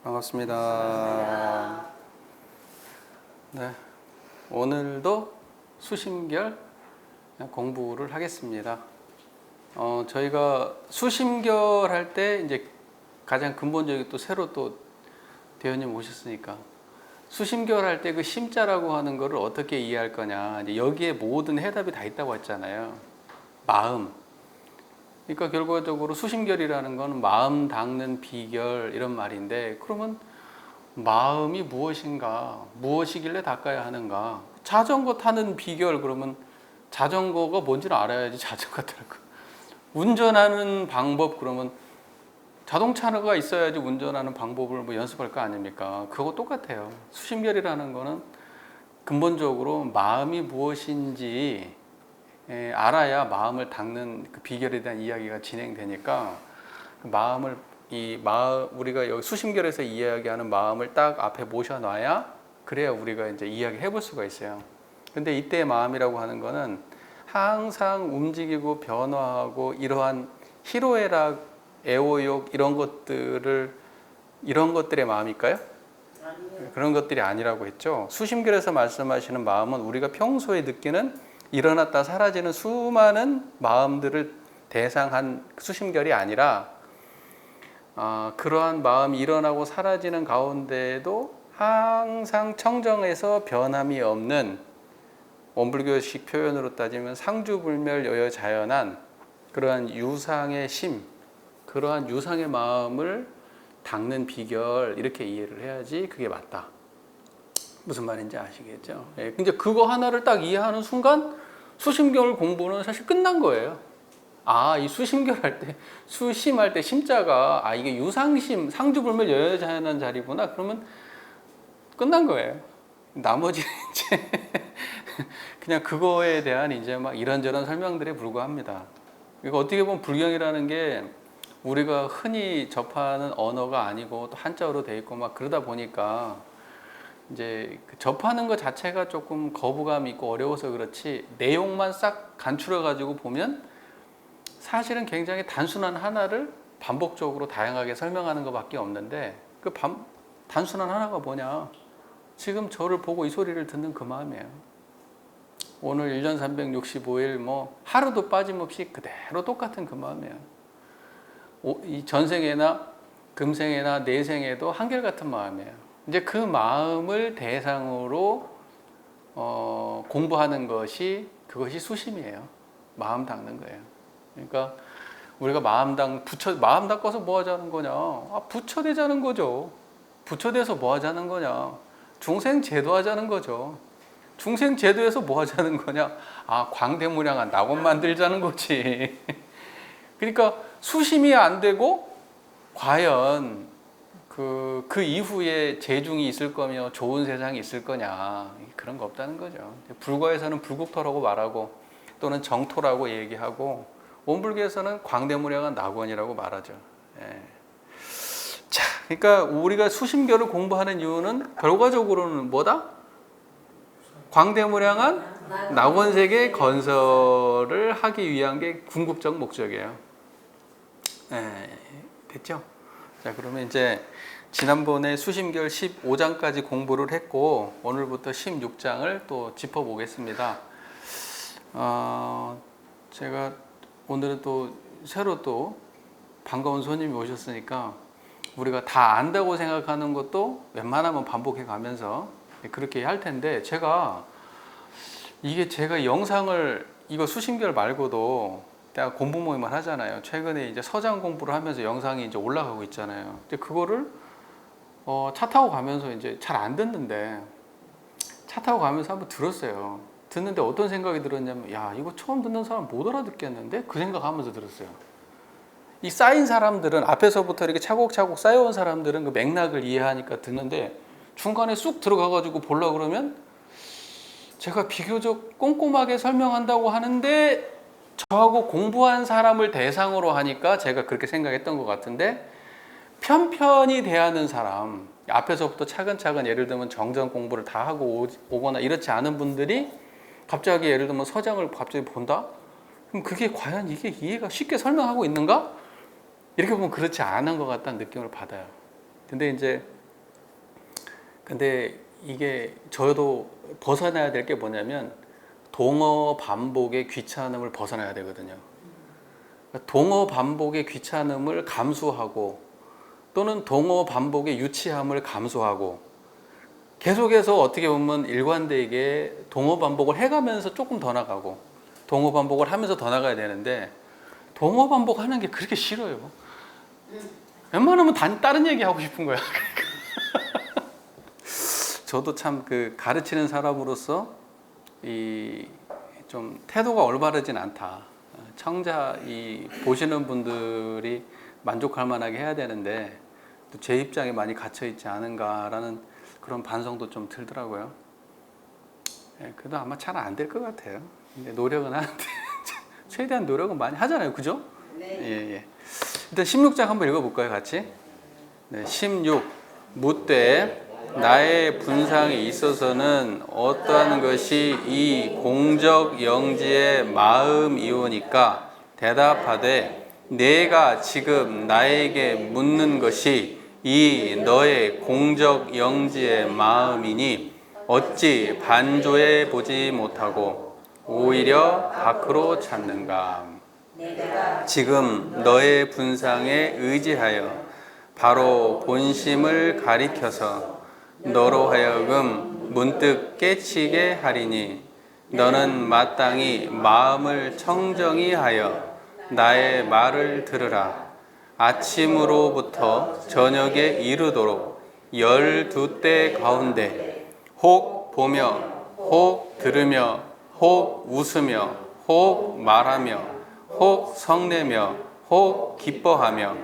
반갑습니다. 네, 오늘도 수심결 공부를 하겠습니다. 저희가 수심결 할 때 이제 가장 근본적인 또 새로 또 대원님 오셨으니까 수심결 할 때 그 심자라고 하는 거를 어떻게 이해할 거냐. 이제 여기에 모든 해답이 다 있다고 했잖아요. 마음. 그러니까 결과적으로 수심결이라는 건 마음 닦는 비결 이런 말인데, 그러면 마음이 무엇인가, 무엇이길래 닦아야 하는가. 자전거 타는 비결, 그러면 자전거가 뭔지를 알아야지 자전거 탈 거. 운전하는 방법, 그러면 자동차가 있어야지 운전하는 방법을 뭐 연습할 거 아닙니까? 그거 똑같아요. 수심결이라는 거는 근본적으로 마음이 무엇인지 알아야 마음을 닦는 그 비결에 대한 이야기가 진행되니까, 그 마음을 우리가 여기 수심결에서 이야기하는 마음을 딱 앞에 모셔놔야, 그래야 우리가 이제 이야기해 볼 수가 있어요. 근데 이때 마음이라고 하는 거는 항상 움직이고 변화하고, 이러한 희로애락, 애호욕 이런 것들의 마음일까요? 아니요. 그런 것들이 아니라고 했죠. 수심결에서 말씀하시는 마음은 우리가 평소에 느끼는 일어났다 사라지는 수많은 마음들을 대상한 수심결이 아니라, 그러한 마음이 일어나고 사라지는 가운데에도 항상 청정해서 변함이 없는, 원불교식 표현으로 따지면 상주불멸 여여자연한 그러한 유상의 심, 그러한 유상의 마음을 닦는 비결, 이렇게 이해를 해야지 그게 맞다. 무슨 말인지 아시겠죠? 예, 근데 그거 하나를 딱 이해하는 순간 수심결 공부는 사실 끝난 거예요. 이 수심결 할 때, 수심할 때 심자가, 이게 유상심, 상주불멸 여여자연한 자리구나. 그러면 끝난 거예요. 나머지는 이제 그냥 그거에 대한 이제 막 이런저런 설명들에 불과합니다. 그러니까 어떻게 보면 불경이라는 게 우리가 흔히 접하는 언어가 아니고 또 한자어로 돼 있고 막 그러다 보니까 이제 접하는 것 자체가 조금 거부감 있고 어려워서 그렇지, 내용만 싹 간추려 가지고 보면 사실은 굉장히 단순한 하나를 반복적으로 다양하게 설명하는 것밖에 없는데, 그 단순한 하나가 뭐냐, 지금 저를 보고 이 소리를 듣는 그 마음이에요. 오늘 1년 365일 뭐 하루도 빠짐없이 그대로 똑같은 그 마음이에요. 이 전생에나 금생에나 내생에도 한결같은 마음이에요. 이제 그 마음을 대상으로 공부하는 그것이 수심이에요. 마음 닦는 거예요. 그러니까 우리가 마음 닦아서 뭐 하자는 거냐? 부처되자는 거죠. 부처돼서 뭐 하자는 거냐? 중생 제도하자는 거죠. 중생 제도에서 뭐 하자는 거냐? 광대무량한 낙원 만들자는 거지. 그러니까 수심이 안 되고 과연 그 이후에 재중이 있을 거며 좋은 세상이 있을 거냐, 그런 거 없다는 거죠. 불과에서는 불국토라고 말하고 또는 정토라고 얘기하고, 원불교에서는 광대무량한 낙원이라고 말하죠. 예. 자, 그러니까 우리가 수심결을 공부하는 이유는 결과적으로는 뭐다? 광대무량한 낙원세계 건설을 하기 위한 게 궁극적 목적이에요. 예, 됐죠? 자, 그러면 이제 지난번에 수심결 15장까지 공부를 했고, 오늘부터 16장을 또 짚어보겠습니다. 제가 오늘은 또 새로 또 반가운 손님이 오셨으니까 우리가 다 안다고 생각하는 것도 웬만하면 반복해 가면서 그렇게 할 텐데, 제가 영상을, 이거 수심결 말고도 내가 공부 모임을 하잖아요. 최근에 이제 서장 공부를 하면서 영상이 이제 올라가고 있잖아요. 근데 그거를 차 타고 가면서 이제 잘 안 듣는데, 차 타고 가면서 한번 들었어요. 듣는데 어떤 생각이 들었냐면, 이거 처음 듣는 사람 못 알아듣겠는데? 그 생각하면서 들었어요. 이 쌓인 사람들은, 앞에서부터 이렇게 차곡차곡 쌓여온 사람들은 그 맥락을 이해하니까 듣는데, 중간에 쑥 들어가가지고 보려고 그러면 제가 비교적 꼼꼼하게 설명한다고 하는데, 저하고 공부한 사람을 대상으로 하니까 제가 그렇게 생각했던 것 같은데, 편편히 대하는 사람, 앞에서부터 차근차근, 예를 들면 정전 공부를 다 하고 오거나 이렇지 않은 분들이 갑자기 예를 들면 서장을 갑자기 본다? 그럼 그게 과연 이게 이해가 쉽게 설명하고 있는가? 이렇게 보면 그렇지 않은 것 같다는 느낌을 받아요. 근데 이게 저도 벗어나야 될 게 뭐냐면 동어 반복의 귀찮음을 벗어나야 되거든요. 동어 반복의 귀찮음을 감수하고 또는 동어 반복의 유치함을 감수하고 계속해서 어떻게 보면 일관되게 동어 반복을 해가면서 조금 더 나가고 동어 반복을 하면서 더 나가야 되는데 동어 반복하는 게 그렇게 싫어요. 웬만하면 다른 얘기 하고 싶은 거야. 저도 참 그 가르치는 사람으로서 이 좀 태도가 올바르진 않다. 청자 이 보시는 분들이 만족할 만하게 해야 되는데 또 제 입장에 많이 갇혀 있지 않은가라는 그런 반성도 좀 들더라고요. 예, 그래도 아마 잘 안 될 것 같아요. 근데 노력은 하는데 최대한 노력은 많이 하잖아요, 그죠? 네. 예, 예. 일단 16장 한번 읽어볼까요, 같이? 네, 16 묻되 나의 분상에 있어서는 어떠한 것이 이 공적 영지의 마음이오니까 대답하되 내가 지금 나에게 묻는 것이 이 너의 공적 영지의 마음이니 어찌 반조해 보지 못하고 오히려 밖으로 찾는가. 지금 너의 분상에 의지하여 바로 본심을 가리켜서 너로 하여금 문득 깨치게 하리니 너는 마땅히 마음을 청정히 하여 나의 말을 들으라. 아침으로부터 저녁에 이르도록 12때 가운데 혹 보며 혹 들으며 혹 웃으며 혹 말하며 혹 성내며 혹 기뻐하며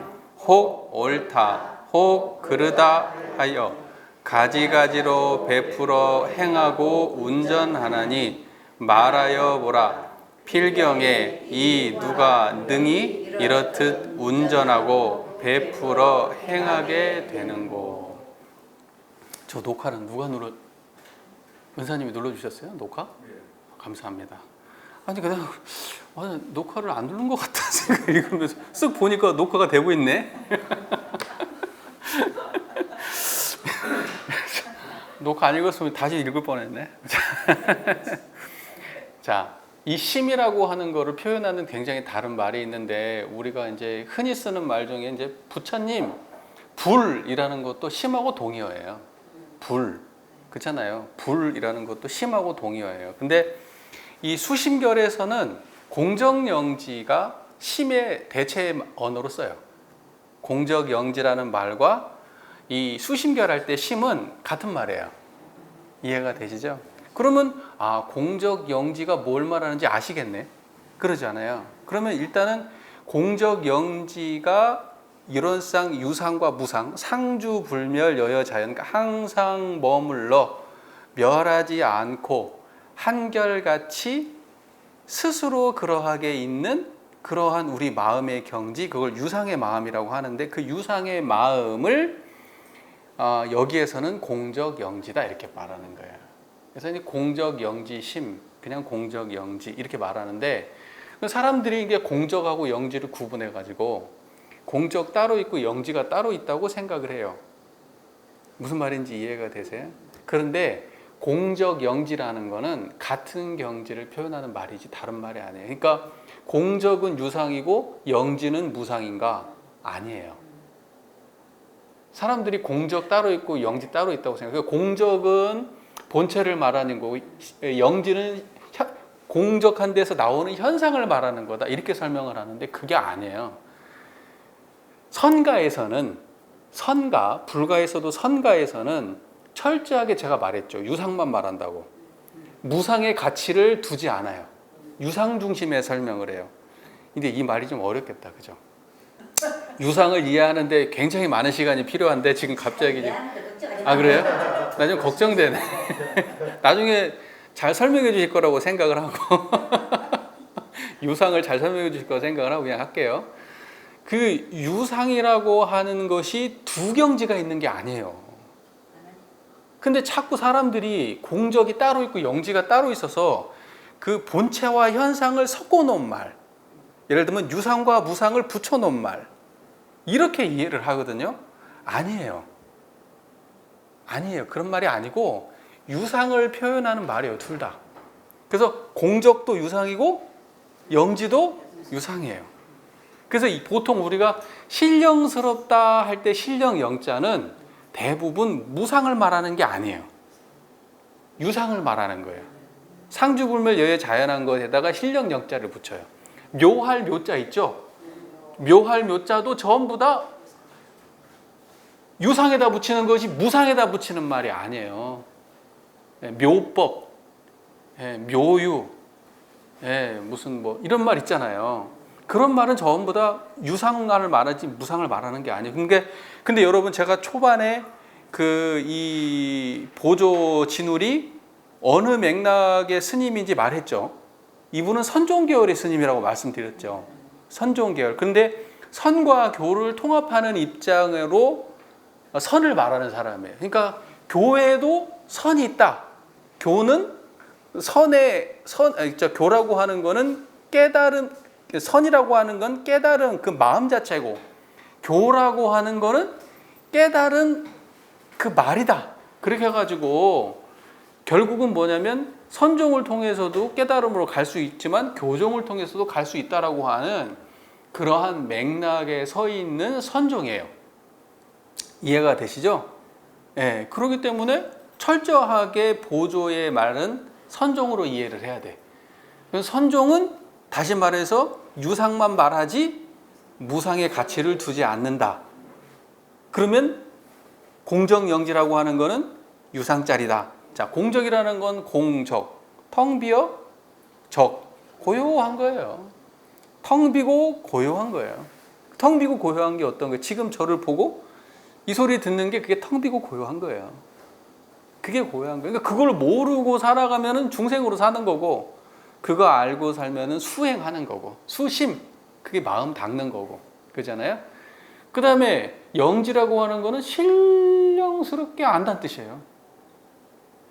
혹 옳다 혹 그르다 하여 가지가지로 베풀어 행하고 운전하나니 말하여 보라. 필경에 이 누가 능히 이렇듯 운전하고 베풀어 행하게 되는고. 저 녹화는 누가 은사님이 눌러주셨어요? 녹화? 감사합니다. 아니 그냥 녹화를 안 누른 것 같다 생각 읽으면서 쓱 보니까 녹화가 되고 있네. 녹화 안 읽었으면 다시 읽을 뻔했네. 자, 이 심이라고 하는 거를 표현하는 굉장히 다른 말이 있는데 우리가 이제 흔히 쓰는 말 중에 이제 부처님 불이라는 것도 심하고 동의어예요. 불 그렇잖아요. 불이라는 것도 심하고 동의어예요. 근데 이 수심결에서는 공적영지가 심의 대체 언어로 써요. 공적영지라는 말과 이 수심결할 때 심은 같은 말이에요. 이해가 되시죠? 그러면 공적영지가 뭘 말하는지 아시겠네? 그러잖아요. 그러면 일단은 공적영지가 일원상 유상과 무상, 상주불멸 여여자연, 항상 머물러 멸하지 않고 한결같이 스스로 그러하게 있는 그러한 우리 마음의 경지, 그걸 유상의 마음이라고 하는데 그 유상의 마음을 여기에서는 공적영지다 이렇게 말하는 거예요. 그래서 이제 공적영지심, 그냥 공적영지 이렇게 말하는데 사람들이 이게 공적하고 영지를 구분해 가지고 공적 따로 있고 영지가 따로 있다고 생각을 해요. 무슨 말인지 이해가 되세요? 그런데 공적영지라는 거는 같은 경지를 표현하는 말이지 다른 말이 아니에요. 그러니까 공적은 유상이고 영지는 무상인가? 아니에요. 사람들이 공적 따로 있고 영지 따로 있다고 생각해요. 공적은 본체를 말하는 거고 영지는 공적한 데서 나오는 현상을 말하는 거다 이렇게 설명을 하는데 그게 아니에요. 불가에서도 선가에서는 철저하게 제가 말했죠. 유상만 말한다고. 무상의 가치를 두지 않아요. 유상 중심의 설명을 해요. 근데 이 말이 좀 어렵겠다, 그죠? 유상을 이해하는데 굉장히 많은 시간이 필요한데 지금 갑자기 그래요? 나 좀 걱정되네. 나중에 잘 설명해 주실 거라고 생각을 하고 유상을 잘 설명해 주실 거라고 생각을 하고 그냥 할게요. 그 유상이라고 하는 것이 두 경지가 있는 게 아니에요. 근데 자꾸 사람들이 공적이 따로 있고 영지가 따로 있어서 그 본체와 현상을 섞어 놓은 말, 예를 들면 유상과 무상을 붙여 놓은 말 이렇게 이해를 하거든요. 아니에요. 아니에요. 그런 말이 아니고 유상을 표현하는 말이에요. 둘 다. 그래서 공적도 유상이고 영지도 유상이에요. 그래서 보통 우리가 신령스럽다 할 때 신령 영자는 대부분 무상을 말하는 게 아니에요. 유상을 말하는 거예요. 상주불멸 여의 자연한 것에다가 신령 영자를 붙여요. 묘할 묘자 있죠? 묘할 묘자도 전부 다 유상에다 붙이는 것이 무상에다 붙이는 말이 아니에요. 묘법, 묘유, 무슨 뭐 이런 말 있잖아요. 그런 말은 전부 다 유상을 말하지 무상을 말하는 게 아니에요. 근데 여러분 제가 초반에 이 보조 진울이 어느 맥락의 스님인지 말했죠. 이분은 선종계열의 스님이라고 말씀드렸죠. 선종계열. 근데 선과 교를 통합하는 입장으로 선을 말하는 사람이에요. 그러니까 교회도 선이 있다. 교는 교라고 하는 거는 깨달은, 선이라고 하는 건 깨달은 그 마음 자체고, 교라고 하는 거는 깨달은 그 말이다. 그렇게 해가지고 결국은 뭐냐면 선종을 통해서도 깨달음으로 갈 수 있지만 교종을 통해서도 갈 수 있다라고 하는 그러한 맥락에 서 있는 선종이에요. 이해가 되시죠? 그렇기 때문에 철저하게 보조의 말은 선종으로 이해를 해야 돼. 선종은 다시 말해서 유상만 말하지 무상의 가치를 두지 않는다. 그러면 공정영지라고 하는 거는 유상짜리다. 자, 공적이라는 건 공적, 텅 비어 적, 고요한 거예요. 텅 비고 고요한 거예요. 텅 비고 고요한 게 어떤 거예요? 지금 저를 보고 이 소리 듣는 게 그게 텅 비고 고요한 거예요. 그게 고요한 거예요. 그러니까 그걸 모르고 살아가면은 중생으로 사는 거고, 그거 알고 살면은 수행하는 거고, 수심, 그게 마음 닦는 거고, 그잖아요. 그 다음에 영지라고 하는 거는 신령스럽게 안다는 뜻이에요.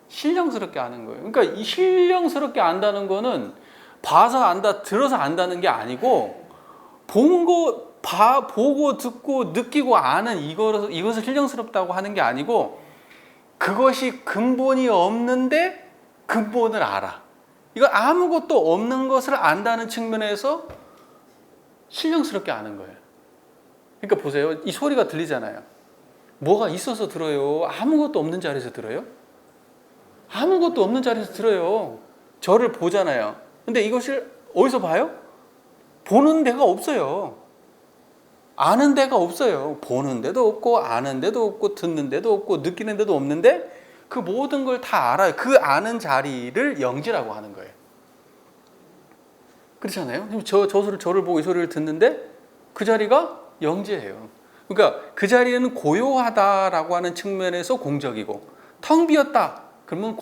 신령스럽게 아는 거예요. 그러니까 이 신령스럽게 안다는 거는 봐서 안다, 들어서 안다는 게 아니고, 보고 듣고 느끼고 아는 이것을 신령스럽다고 하는 게 아니고, 그것이 근본이 없는데 근본을 알아. 이거 아무것도 없는 것을 안다는 측면에서 신령스럽게 아는 거예요. 그러니까 보세요. 이 소리가 들리잖아요. 뭐가 있어서 들어요? 아무것도 없는 자리에서 들어요? 아무것도 없는 자리에서 들어요. 저를 보잖아요. 근데 이것을 어디서 봐요? 보는 데가 없어요. 아는 데가 없어요. 보는 데도 없고 아는 데도 없고 듣는 데도 없고 느끼는 데도 없는데 그 모든 걸 다 알아요. 그 아는 자리를 영지라고 하는 거예요. 그렇잖아요. 저를 보고 이 소리를 듣는데 그 자리가 영지예요. 그러니까 그 자리에는 고요하다라고 하는 측면에서 공적이고, 텅 비었다 그러면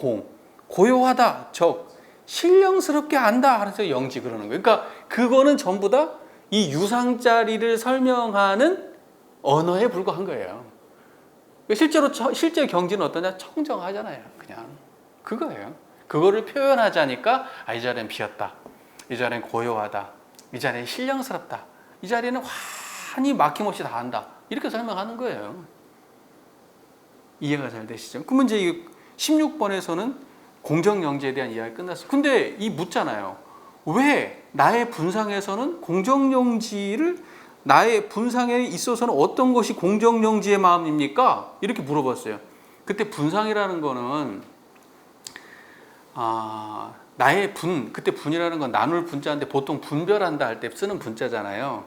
고요하다 적, 신령스럽게 안다 그래서 영지 그러는 거예요. 그러니까 그거는 전부 다 이 유상자리를 설명하는 언어에 불과한 거예요. 실제 경지는 어떠냐? 청정하잖아요. 그냥 그거예요. 그거를 표현하자니까 이 자리는 비었다, 이 자리는 고요하다, 이 자리는 신령스럽다, 이 자리는 환히 막힘없이 다 한다, 이렇게 설명하는 거예요. 이해가 잘 되시죠? 그러면 이제 16번에서는 공정영지에 대한 이야기가 끝났어요. 근데 이 묻잖아요. 왜 나의 분상에서는 공정영지를, 나의 분상에 있어서는 어떤 것이 공정영지의 마음입니까? 이렇게 물어봤어요. 그때 분상이라는 거는 나의 그때 분이라는 건 나눌 분자인데 보통 분별한다 할 때 쓰는 분자잖아요.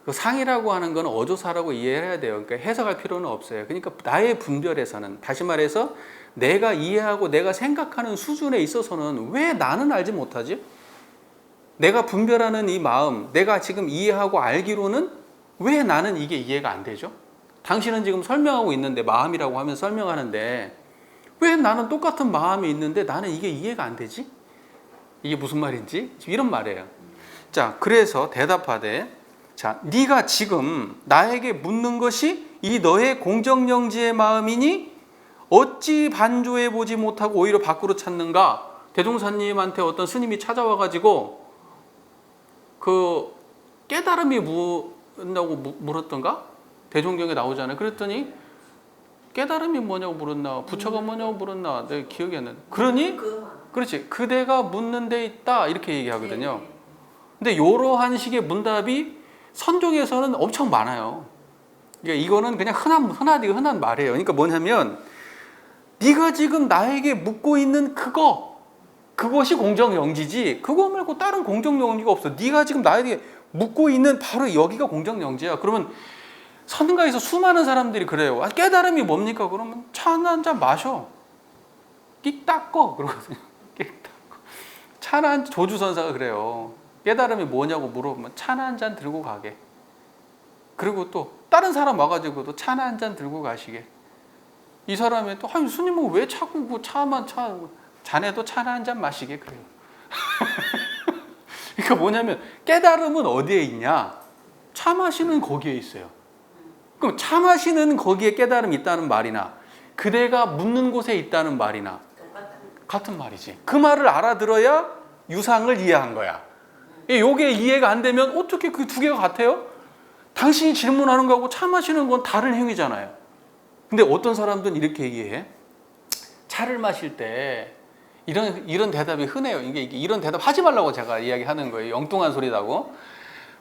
그 상이라고 하는 건 어조사라고 이해해야 돼요. 그러니까 해석할 필요는 없어요. 그러니까 나의 분별에서는, 다시 말해서 내가 이해하고 내가 생각하는 수준에 있어서는 왜 나는 알지 못하지? 내가 분별하는 이 마음, 내가 지금 이해하고 알기로는 왜 나는 이게 이해가 안 되죠? 당신은 지금 설명하고 있는데, 마음이라고 하면서 설명하는데 왜 나는 똑같은 마음이 있는데 나는 이게 이해가 안 되지? 이게 무슨 말인지? 이런 말이에요. 자, 그래서 대답하되, 자, 네가 지금 나에게 묻는 것이 이 너의 공정영지의 마음이니 어찌 반조해 보지 못하고 오히려 밖으로 찾는가? 대종사님한테 어떤 스님이 찾아와가지고 그 깨달음이 뭐냐고 물었던가? 대종경에 나오잖아요. 그랬더니 깨달음이 뭐냐고 물었나, 부처가 뭐냐고 물었나, 내 기억이 안 나. 그러니 그렇지, 그대가 묻는 데 있다 이렇게 얘기하거든요. 근데 이러한 식의 문답이 선종에서는 엄청 많아요. 그러니까 이거는 그냥 흔한 말이에요. 그러니까 뭐냐면 네가 지금 나에게 묻고 있는 그것이 공정영지지, 그거 말고 다른 공정영지가 없어. 네가 지금 나에게 묻고 있는 바로 여기가 공정영지야. 그러면 선가에서 수많은 사람들이 그래요. 아, 깨달음이 뭡니까? 그러면 차 한 잔 마셔. 끽 닦어. 그러거든요. 끽 닦어. 조주선사가 그래요. 깨달음이 뭐냐고 물어보면 차나 한 잔 들고 가게. 그리고 또 다른 사람 와가지고도 차나 한 잔 들고 가시게. 이 사람이 또 아니 스님은 왜 자꾸 그 자네도 차나 한 잔 마시게 그래요. 그러니까 뭐냐면 깨달음은 어디에 있냐? 차 마시는 거기에 있어요. 그럼 차 마시는 거기에 깨달음이 있다는 말이나 그대가 묻는 곳에 있다는 말이나 같은 말이지. 그 말을 알아들어야 유상을 이해한 거야. 이게 이해가 안 되면 어떻게 그 두 개가 같아요? 당신이 질문하는 거하고 차 마시는 건 다른 행위잖아요. 근데 어떤 사람들은 이렇게 얘기해. 차를 마실 때 이런 대답이 흔해요. 이런 대답 하지 말라고 제가 이야기하는 거예요. 엉뚱한 소리라고.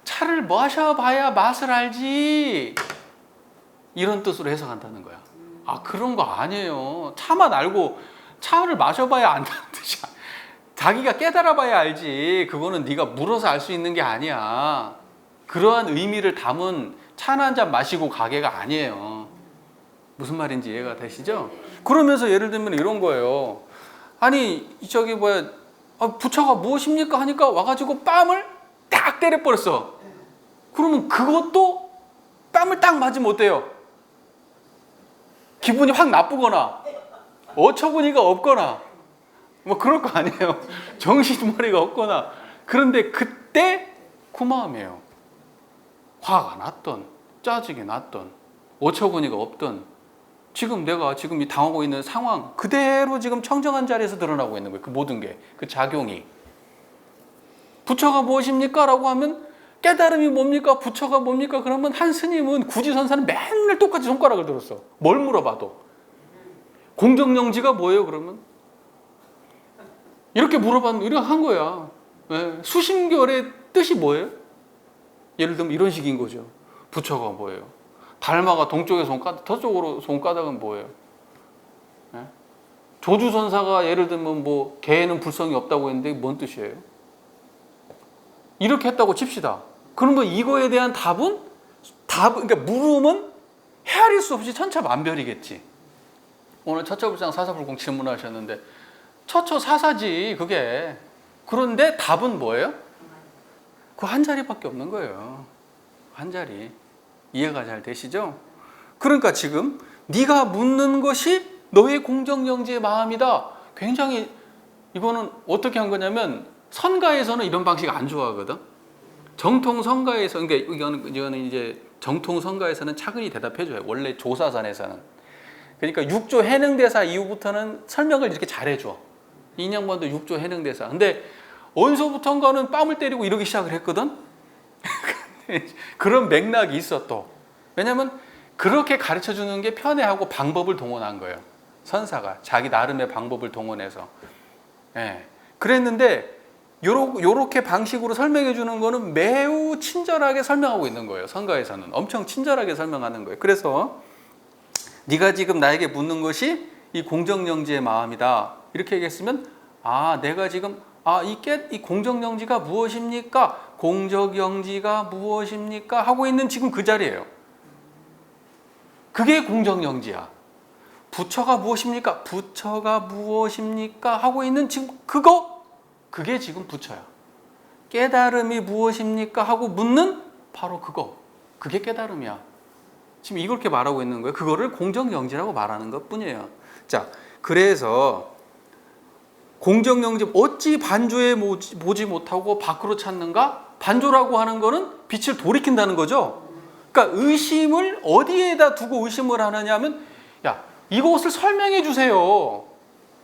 차를 마셔봐야 맛을 알지. 이런 뜻으로 해석한다는 거야. 아, 그런 거 아니에요. 차만 알고 차를 마셔봐야 안다는 뜻이야. 자기가 깨달아봐야 알지. 그거는 네가 물어서 알 수 있는 게 아니야. 그러한 의미를 담은 차나 한 잔 마시고 가게가 아니에요. 무슨 말인지 이해가 되시죠? 그러면서 예를 들면 이런 거예요. 아니 저기 뭐야, 부처가 무엇입니까 하니까 와가지고 뺨을 딱 때려버렸어. 그러면 그것도 뺨을 딱 맞으면 어때요? 기분이 확 나쁘거나 어처구니가 없거나 뭐 그럴 거 아니에요. 정신머리가 없거나. 그런데 그때 그 마음이에요. 화가 났던, 짜증이 났던, 어처구니가 없던, 내가 지금 이 당하고 있는 상황 그대로 지금 청정한 자리에서 드러나고 있는 거예요. 그 모든 게, 그 작용이. 부처가 무엇입니까? 라고 하면 깨달음이 뭡니까? 부처가 뭡니까? 그러면 한 스님은 구지선사는 맨날 똑같이 손가락을 들었어. 뭘 물어봐도. 공정영지가 뭐예요? 그러면 이렇게 물어봤는데 이렇게 한 거야. 네. 수심결의 뜻이 뭐예요? 예를 들면 이런 식인 거죠. 부처가 뭐예요? 달마가 동쪽에 손가락, 서쪽으로 손가락은 뭐예요? 네? 조주선사가 예를 들면 뭐 개에는 불성이 없다고 했는데 뭔 뜻이에요? 이렇게 했다고 칩시다. 그러면 이거에 대한 답은 그러니까 물음은 헤아릴 수 없이 천차만별이겠지. 오늘 처처불상 사사불공 질문하셨는데 처처사사지 그게. 그런데 답은 뭐예요? 그 한 자리밖에 없는 거예요. 한 자리. 이해가 잘 되시죠? 그러니까 지금 네가 묻는 것이 너의 공정영지의 마음이다. 굉장히 이거는 어떻게 한 거냐면 선가에서는 이런 방식 안 좋아하거든. 정통 선가에서, 그러니까 이거는 이제 정통 선가에서는 차근히 대답해줘요. 원래 조사산에서는. 그러니까 6조 해능대사 이후부터는 설명을 이렇게 잘해줘. 인양반도 6조 해능대사. 근데 어디서부턴가는 뺨을 때리고 이러기 시작을 했거든. 그런 맥락이 있어 또. 왜냐면 그렇게 가르쳐주는 게 편해하고 방법을 동원한 거예요. 선사가 자기 나름의 방법을 동원해서. 예. 그랬는데 요렇게 방식으로 설명해 주는 거는 매우 친절하게 설명하고 있는 거예요. 선가에서는 엄청 친절하게 설명하는 거예요. 그래서 네가 지금 나에게 묻는 것이 이 공정영지의 마음이다. 이렇게 얘기했으면 내가 지금 이 공정영지가 무엇입니까? 공정영지가 무엇입니까? 하고 있는 지금 그 자리예요. 그게 공정영지야. 부처가 무엇입니까? 부처가 무엇입니까? 하고 있는 지금 그게 지금 부처야. 깨달음이 무엇입니까? 하고 묻는 바로 그게 깨달음이야. 지금 이렇게 말하고 있는 거예요. 그거를 공정영지라고 말하는 것 뿐이에요. 자, 그래서 공정영지 어찌 반조에 보지 못하고 밖으로 찾는가? 반조라고 하는 거는 빛을 돌이킨다는 거죠. 그러니까 의심을 어디에다 두고 의심을 하느냐 하면 이것을 설명해 주세요.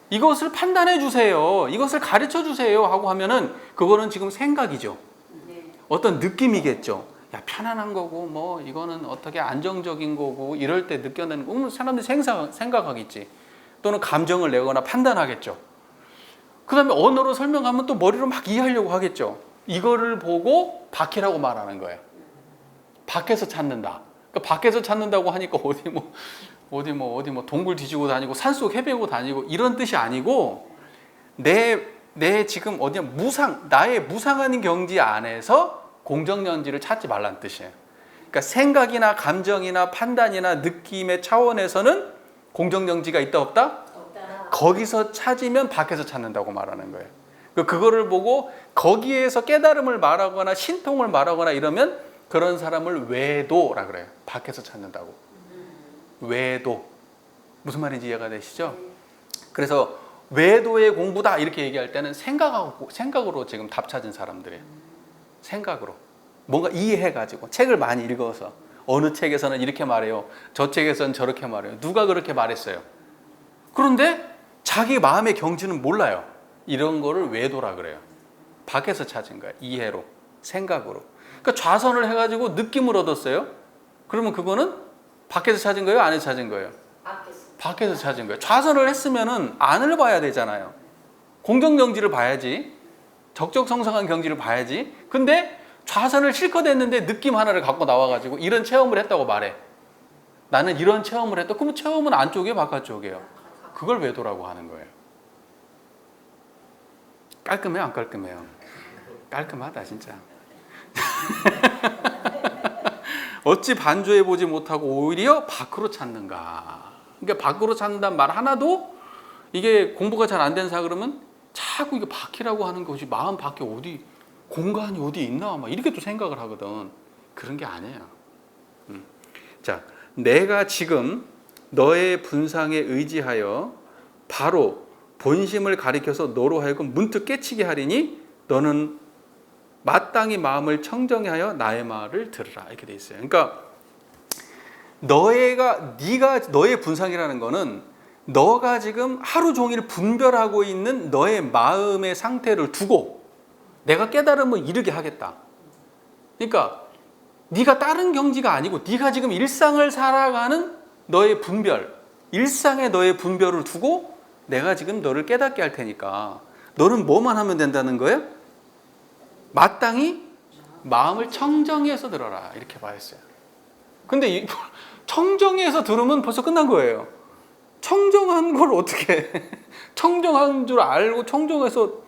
이것을 판단해 주세요. 이것을 가르쳐 주세요 하고 하면은 그거는 지금 생각이죠. 어떤 느낌이겠죠. 야, 편안한 거고 뭐 이거는 어떻게 안정적인 거고 이럴 때 느껴내는 거 사람들이 생각하겠지. 또는 감정을 내거나 판단하겠죠. 그 다음에 언어로 설명하면 또 머리로 막 이해하려고 하겠죠. 이거를 보고 박해라고 말하는 거예요. 밖에서 찾는다. 그러니까 밖에서 찾는다고 하니까 어디 뭐 동굴 뒤지고 다니고 산속 헤매고 다니고 이런 뜻이 아니고 내 지금 어디야 나의 무상한 경지 안에서 공정정지를 찾지 말라는 뜻이에요. 그러니까 생각이나 감정이나 판단이나 느낌의 차원에서는 공정정지가 있다 없다? 없다. 거기서 찾으면 밖에서 찾는다고 말하는 거예요. 그거를 보고 거기에서 깨달음을 말하거나 신통을 말하거나 이러면 그런 사람을 외도라 그래요. 밖에서 찾는다고. 외도. 무슨 말인지 이해가 되시죠? 그래서 외도의 공부다 이렇게 얘기할 때는 생각으로 지금 답 찾은 사람들이에요. 생각으로. 뭔가 이해해가지고 책을 많이 읽어서 어느 책에서는 이렇게 말해요. 저 책에서는 저렇게 말해요. 누가 그렇게 말했어요. 그런데 자기 마음의 경지는 몰라요. 이런 거를 외도라 그래요. 밖에서 찾은 거야. 이해로, 생각으로. 그러니까 좌선을 해가지고 느낌을 얻었어요. 그러면 그거는 밖에서 찾은 거예요? 안에서 찾은 거예요? 밖에서 찾은 거예요. 좌선을 했으면은 안을 봐야 되잖아요. 공정정지를 봐야지. 적적성성한 경지를 봐야지. 근데 좌선을 실컷 했는데 느낌 하나를 갖고 나와가지고 이런 체험을 했다고 말해. 나는 이런 체험을 했다. 그럼 체험은 안쪽이에요? 바깥쪽이에요? 그걸 외도라고 하는 거예요. 깔끔해요? 안 깔끔해요? 깔끔하다 진짜. 어찌 반조해보지 못하고 오히려 밖으로 찾는가. 그러니까 밖으로 찾는다는 말 하나도 이게 공부가 잘 안 된 사 그러면 자꾸 이게 밖이라고 하는 것이 마음 밖에 어디 공간이 어디 있나 막 이렇게 또 생각을 하거든. 그런 게 아니에요. 자, 내가 지금 너의 분상에 의지하여 바로 본심을 가리켜서 너로 하여금 문득 깨치게 하리니 너는 마땅히 마음을 청정하여 나의 말을 들으라 이렇게 돼 있어요. 그러니까 네가 너의 분상이라는 거는 너가 지금 하루 종일 분별하고 있는 너의 마음의 상태를 두고 내가 깨달음을 이르게 하겠다. 그러니까 네가 다른 경지가 아니고 네가 지금 일상을 살아가는 너의 분별, 일상의 너의 분별을 두고 내가 지금 너를 깨닫게 할 테니까 너는 뭐만 하면 된다는 거예요? 마땅히 마음을 청정해서 들어라 이렇게 말했어요. 근데 청정해서 들으면 벌써 끝난 거예요. 청정한 걸 어떻게 청정한 줄 알고 청정해서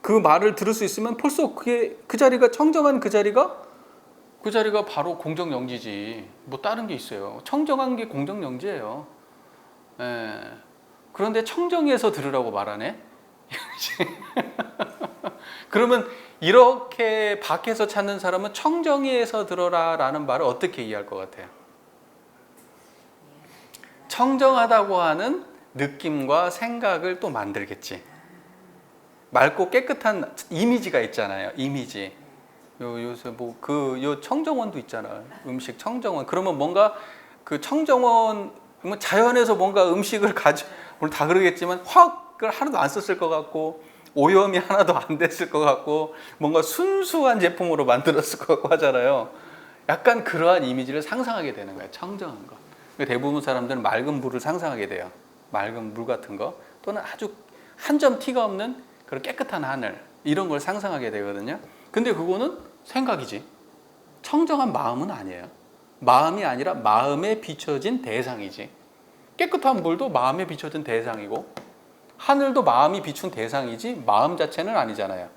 그 말을 들을 수 있으면 벌써 그 자리가 청정한 그 자리가 바로 공정영지지. 뭐 다른 게 있어요. 청정한 게 공정영지예요. 예. 그런데 청정해서 들으라고 말하네. 그러면 이렇게 밖에서 찾는 사람은 청정해서 들어라라는 말을 어떻게 이해할 것 같아요? 청정하다고 하는 느낌과 생각을 또 만들겠지. 맑고 깨끗한 이미지가 있잖아요. 이미지. 요새 요 청정원도 있잖아요. 음식 청정원. 그러면 뭔가 그 청정원 자연에서 뭔가 음식을 물론 다 그러겠지만 화학을 하나도 안 썼을 것 같고 오염이 하나도 안 됐을 것 같고 뭔가 순수한 제품으로 만들었을 것 같고 하잖아요. 약간 그러한 이미지를 상상하게 되는 거예요. 청정한 거. 대부분 사람들은 맑은 물을 상상하게 돼요. 맑은 물 같은 거 또는 아주 한 점 티가 없는 그런 깨끗한 하늘 이런 걸 상상하게 되거든요. 근데 그거는 생각이지. 청정한 마음은 아니에요. 마음이 아니라 마음에 비춰진 대상이지. 깨끗한 물도 마음에 비춰진 대상이고 하늘도 마음이 비춘 대상이지 마음 자체는 아니잖아요.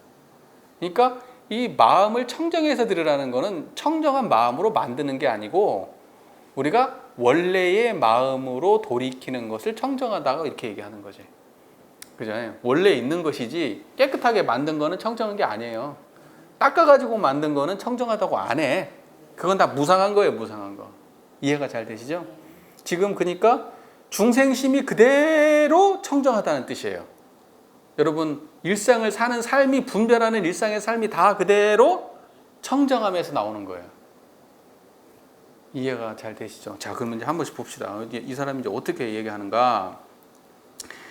그러니까 이 마음을 청정해서 들으라는 거는 청정한 마음으로 만드는 게 아니고 우리가 원래의 마음으로 돌이키는 것을 청정하다고 이렇게 얘기하는 거지. 그죠? 원래 있는 것이지 깨끗하게 만든 거는 청정한 게 아니에요. 닦아가지고 만든 거는 청정하다고 안 해. 그건 다 무상한 거예요. 무상한 거. 이해가 잘 되시죠? 지금 그러니까 중생심이 그대로 청정하다는 뜻이에요. 여러분 일상을 사는 삶이 분별하는 일상의 삶이 다 그대로 청정함에서 나오는 거예요. 이해가 잘 되시죠? 자, 그러면 이제 한 번씩 봅시다. 이 사람이 이제 어떻게 얘기하는가?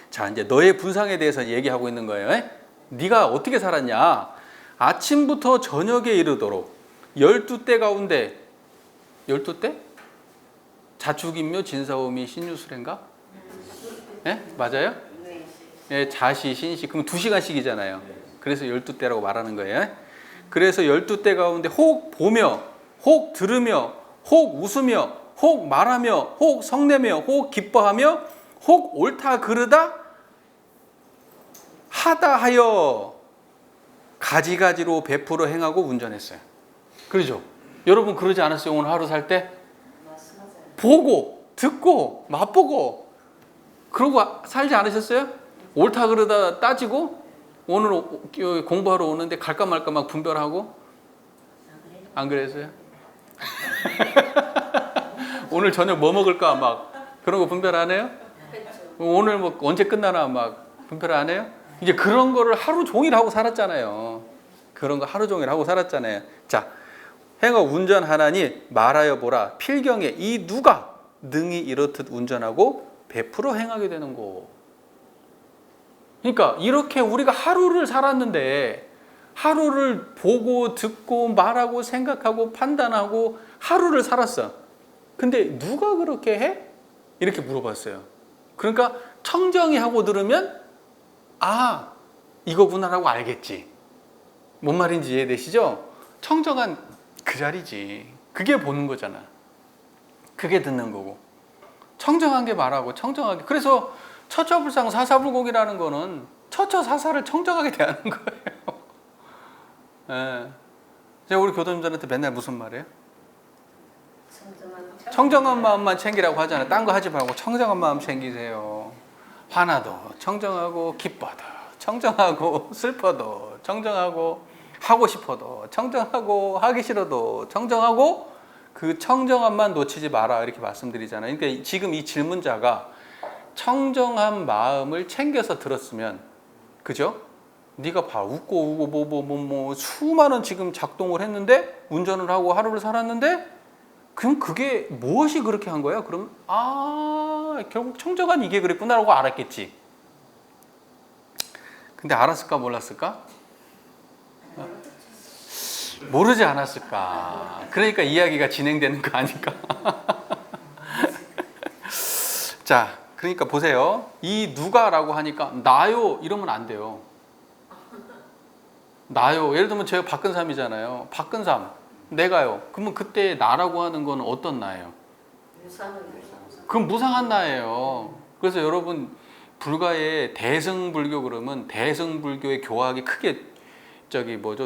자, 이제 너의 분상에 대해서 얘기하고 있는 거예요. 네가 어떻게 살았냐? 아침부터 저녁에 이르도록 12대 가운데 12대? 자축인묘 진사오미 신유술인가? 예? 맞아요? 예, 자시, 신시. 그럼 2시간씩이잖아요. 그래서 12대라고 말하는 거예요. 그래서 12대 가운데 혹 보며, 혹 들으며, 혹 웃으며, 혹 말하며, 혹 성내며, 혹 기뻐하며, 혹 옳다 그르다 하다 하여 가지가지로 베풀어 행하고 운전했어요. 그러죠? 여러분 그러지 않았어요? 오늘 하루 살 때? 보고, 듣고, 맛보고 그러고 살지 않으셨어요? 옳다 그러다 따지고 오늘 공부하러 오는데 갈까 말까 막 분별하고 안 그랬어요? 오늘 저녁 뭐 먹을까 막 그런 거 분별 안 해요? 오늘 뭐 언제 끝나나 막 분별 안 해요? 이제 그런 거를 하루 종일 하고 살았잖아요. 그런 거 하루 종일 하고 살았잖아요. 자, 행어 운전하나니 말하여 보라 필경에 이 누가 능히 이렇듯 운전하고 베풀어 행하게 되는 거. 그러니까 이렇게 우리가 하루를 살았는데 하루를 보고 듣고 말하고 생각하고 판단하고 하루를 살았어. 근데 누가 그렇게 해? 이렇게 물어봤어요. 그러니까 청정이 하고 들으면 아 이거구나라고 알겠지. 뭔 말인지 이해되시죠? 청정한 그 자리지. 그게 보는 거잖아. 그게 듣는 거고. 청정한 게 말하고 청정하게. 그래서 처처불상 사사불곡이라는 거는 처처사사를 청정하게 대하는 거예요. 예. 제가 우리 교도님들한테 맨날 무슨 말이에요? 청정한 마음만 챙기라고 하잖아요. 딴 거 하지 말고 청정한 마음 챙기세요. 화나도 청정하고 기뻐도 청정하고 슬퍼도 청정하고 하고 싶어도 청정하고 하기 싫어도 청정하고 그 청정함만 놓치지 마라 이렇게 말씀드리잖아요. 그러니까 지금 이 질문자가 청정한 마음을 챙겨서 들었으면 그죠? 네가 봐 웃고 뭐 수많은 지금 작동을 했는데 운전을 하고 하루를 살았는데 그럼 그게 무엇이 그렇게 한 거야? 그럼 결국 청정한 이게 그랬구나라고 알았겠지. 근데 알았을까 몰랐을까? 모르지 않았을까? 그러니까 이야기가 진행되는 거 아닐까? 자, 그러니까 보세요. 이 누가라고 하니까 나요 이러면 안 돼요. 나요. 예를 들면 제가 박근삼이잖아요. 박근삼. 내가요. 그러면 그때 나라고 하는 건 어떤 나예요? 그럼 무상한 나예요. 그래서 여러분 불가에 대승불교 그러면 대승불교의 교학이 크게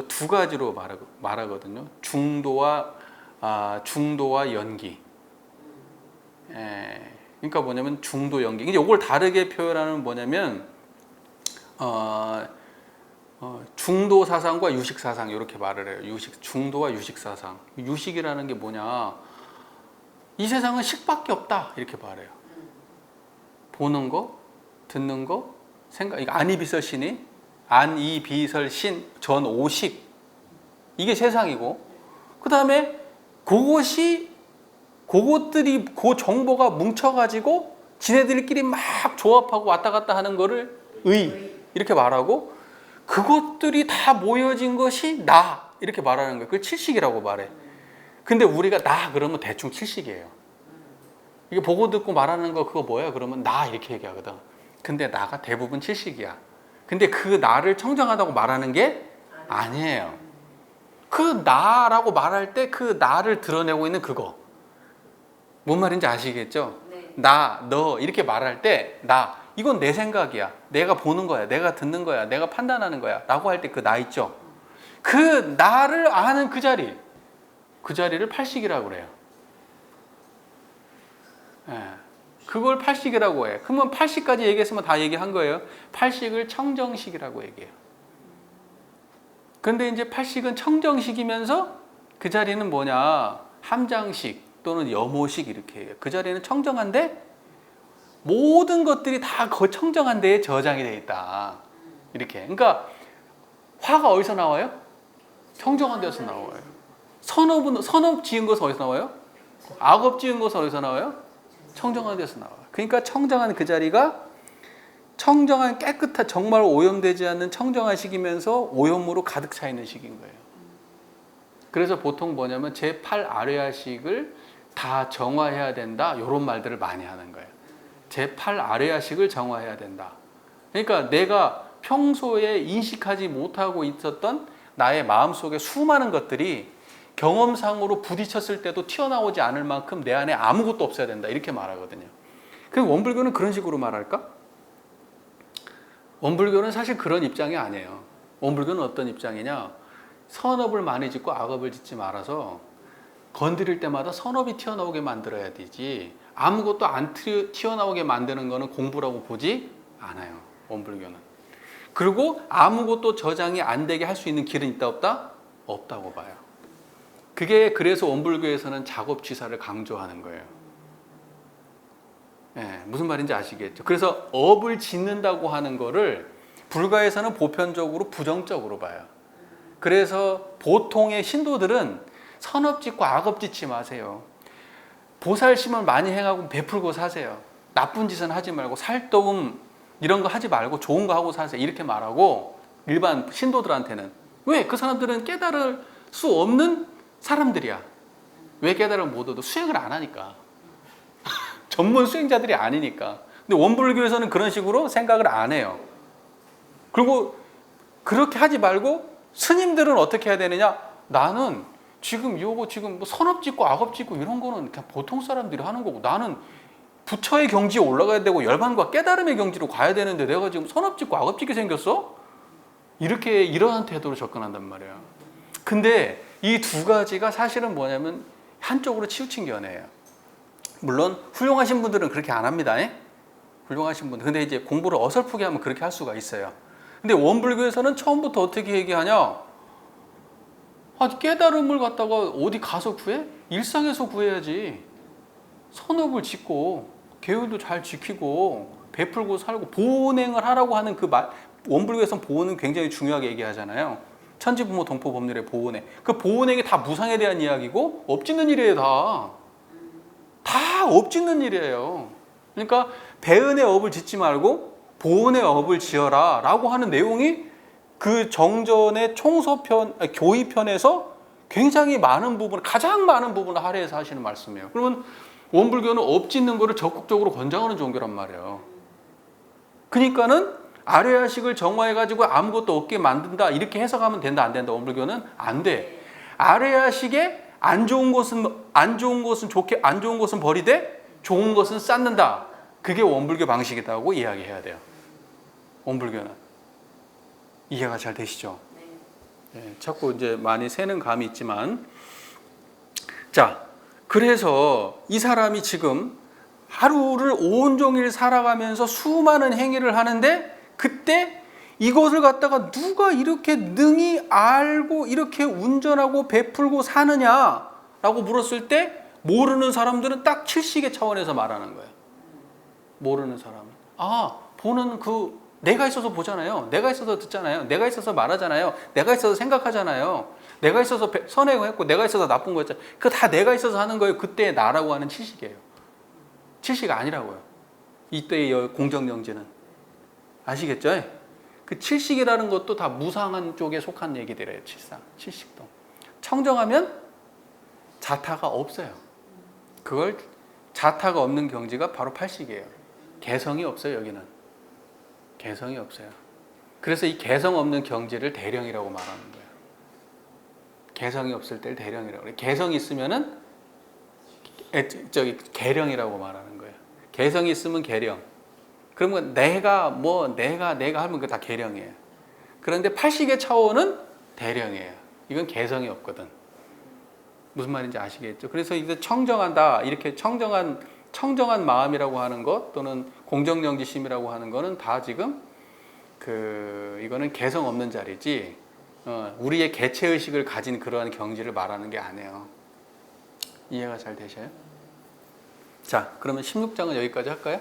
두 가지로 말하거든요. 중도와 연기. 그러니까 뭐냐면 중도 연기. 이제 이걸 다르게 표현하는 뭐냐면 중도 사상과 유식 사상 이렇게 말을 해요. 중도와 유식 사상. 유식이라는 게 뭐냐? 이 세상은 식밖에 없다 이렇게 말해요. 보는 거, 듣는 거, 생각. 이거 안이비설신이 안이비설신 전오식 이게 세상이고 그 다음에 그것들이 그 정보가 뭉쳐가지고 지네들끼리 막 조합하고 왔다 갔다 하는 거를 의 이렇게 말하고 그것들이 다 모여진 것이 나 이렇게 말하는 거예요. 그걸 칠식이라고 말해. 근데 우리가 나 그러면 대충 칠식이에요. 이게 보고 듣고 말하는 거 그거 뭐야? 그러면 나 이렇게 얘기하거든. 근데 나가 대부분 칠식이야. 근데 그 나를 청정하다고 말하는 게 아니에요. 그 나라고 말할 때 그 나를 드러내고 있는 그거. 뭔 말인지 아시겠죠? 네. 나, 너 이렇게 말할 때 나 이건 내 생각이야. 내가 보는 거야. 내가 듣는 거야. 내가 판단하는 거야. 라고 할 때 그 나 있죠? 그 나를 아는 그 자리. 그 자리를 팔식이라고 그래요. 예. 그걸 팔식이라고 해. 그러면 팔식까지 얘기했으면 다 얘기한 거예요. 팔식을 청정식이라고 얘기해요. 근데 이제 팔식은 청정식이면서 그 자리는 뭐냐? 함장식 또는 염호식 이렇게 해요. 그 자리는 청정한데 모든 것들이 다 그 청정한 데에 저장이 되어 있다. 이렇게. 그러니까 화가 어디서 나와요? 청정한 데서 나와요. 선업 지은 것은 어디서 나와요? 악업 지은 것은 어디서 나와요? 청정한 데서 나와요. 그러니까 청정한 그 자리가 청정한 깨끗한 정말 오염되지 않는 청정한 식이면서 오염으로 가득 차 있는 식인 거예요. 그래서 보통 뭐냐면 제8 아뢰아식을 다 정화해야 된다. 이런 말들을 많이 하는 거예요. 제8 아뢰아식을 정화해야 된다. 그러니까 내가 평소에 인식하지 못하고 있었던 나의 마음속에 수많은 것들이 경험상으로 부딪혔을 때도 튀어나오지 않을 만큼 내 안에 아무것도 없어야 된다. 이렇게 말하거든요. 그 원불교는 그런 식으로 말할까? 원불교는 사실 그런 입장이 아니에요. 원불교는 어떤 입장이냐? 선업을 많이 짓고 악업을 짓지 말아서 건드릴 때마다 선업이 튀어나오게 만들어야 되지, 아무것도 안 튀어나오게 만드는 거는 공부라고 보지 않아요. 원불교는. 그리고 아무것도 저장이 안 되게 할 수 있는 길은 있다 없다? 없다고 봐요. 그게 그래서 원불교에서는 작업취사를 강조하는 거예요. 네, 무슨 말인지 아시겠죠? 그래서 업을 짓는다고 하는 거를 불가에서는 보편적으로 부정적으로 봐요. 그래서 보통의 신도들은 선업 짓고 악업 짓지 마세요. 보살심을 많이 행하고 베풀고 사세요. 나쁜 짓은 하지 말고 살도움 이런 거 하지 말고 좋은 거 하고 사세요. 이렇게 말하고 일반 신도들한테는. 왜? 그 사람들은 깨달을 수 없는 사람들이야. 왜 깨달을 못 얻어? 수행을 안 하니까. 전문 수행자들이 아니니까. 근데 원불교에서는 그런 식으로 생각을 안 해요. 그리고 그렇게 하지 말고 스님들은 어떻게 해야 되느냐? 나는 지금 뭐 선업 짓고 악업 짓고 이런 거는 그냥 보통 사람들이 하는 거고, 나는 부처의 경지에 올라가야 되고 열반과 깨달음의 경지로 가야 되는데 내가 지금 선업 짓고 악업 짓게 생겼어? 이렇게 이러한 태도로 접근한단 말이에요. 근데 이 두 가지가 사실은 뭐냐면 한쪽으로 치우친 견해예요. 물론 훌륭하신 분들은 그렇게 안 합니다. 훌륭하신 분들. 근데 이제 공부를 어설프게 하면 그렇게 할 수가 있어요. 근데 원불교에서는 처음부터 어떻게 얘기하냐? 깨달음을 갖다가 어디 가서 구해? 일상에서 구해야지. 선업을 짓고 계율도 잘 지키고 베풀고 살고 보온행을 하라고 하는 그 말, 원불교에서는 보온은 굉장히 중요하게 얘기하잖아요. 천지부모 동포법률의 보온행. 그 보온행이 다 무상에 대한 이야기고 업짓는 일이에요. 다 업짓는 일이에요. 그러니까 배은의 업을 짓지 말고 보온의 업을 지어라 라고 하는 내용이 그 정전의 교의편에서 굉장히 많은 부분, 가장 많은 부분을 할애해서 하시는 말씀이에요. 그러면 원불교는 업 짓는 거를 적극적으로 권장하는 종교란 말이에요. 그러니까는 아뢰아식을 정화해가지고 아무것도 없게 만든다 이렇게 해석하면 된다 안 된다? 원불교는 안 돼. 아뢰아식에 안 좋은 것은 버리되 좋은 것은 쌓는다. 그게 원불교 방식이라고 이야기해야 돼요. 원불교는. 이해가 잘 되시죠? 네, 자꾸 이제 많이 새는 감이 있지만, 자, 그래서 이 사람이 지금 하루를 온종일 살아가면서 수많은 행위를 하는데, 그때 이것을 갖다가 누가 이렇게 능히 알고 이렇게 운전하고 베풀고 사느냐라고 물었을 때 모르는 사람들은 딱 칠식의 차원에서 말하는 거예요. 모르는 사람은 보는 그 내가 있어서 보잖아요. 내가 있어서 듣잖아요. 내가 있어서 말하잖아요. 내가 있어서 생각하잖아요. 내가 있어서 선행했고 내가 있어서 나쁜 거 했잖아요. 그거 다 내가 있어서 하는 거예요. 그때의 나라고 하는 칠식이에요. 칠식 아니라고요. 이때의 공정정지는. 아시겠죠? 그 칠식이라는 것도 다 무상한 쪽에 속한 얘기들이에요. 칠식도. 청정하면 자타가 없어요. 그걸 자타가 없는 경지가 바로 팔식이에요. 개성이 없어요. 여기는. 개성이 없어요. 그래서 이 개성 없는 경지를 대령이라고 말하는 거예요. 개성이 없을 때를 대령이라고 그래요. 개성이 있으면은 계령이라고 말하는 거예요. 개성이 있으면 계령. 그러면 내가 하면 그거 다 계령이에요. 그런데 팔식의 차원은 대령이에요. 이건 개성이 없거든. 무슨 말인지 아시겠죠? 그래서 이제 청정한다. 이렇게 청정한 마음이라고 하는 것 또는 공정정지심이라고 하는 거는 다 지금 이거는 개성 없는 자리지, 우리의 개체의식을 가진 그러한 경지를 말하는 게 아니에요. 이해가 잘 되셔요? 자, 그러면 16장은 여기까지 할까요?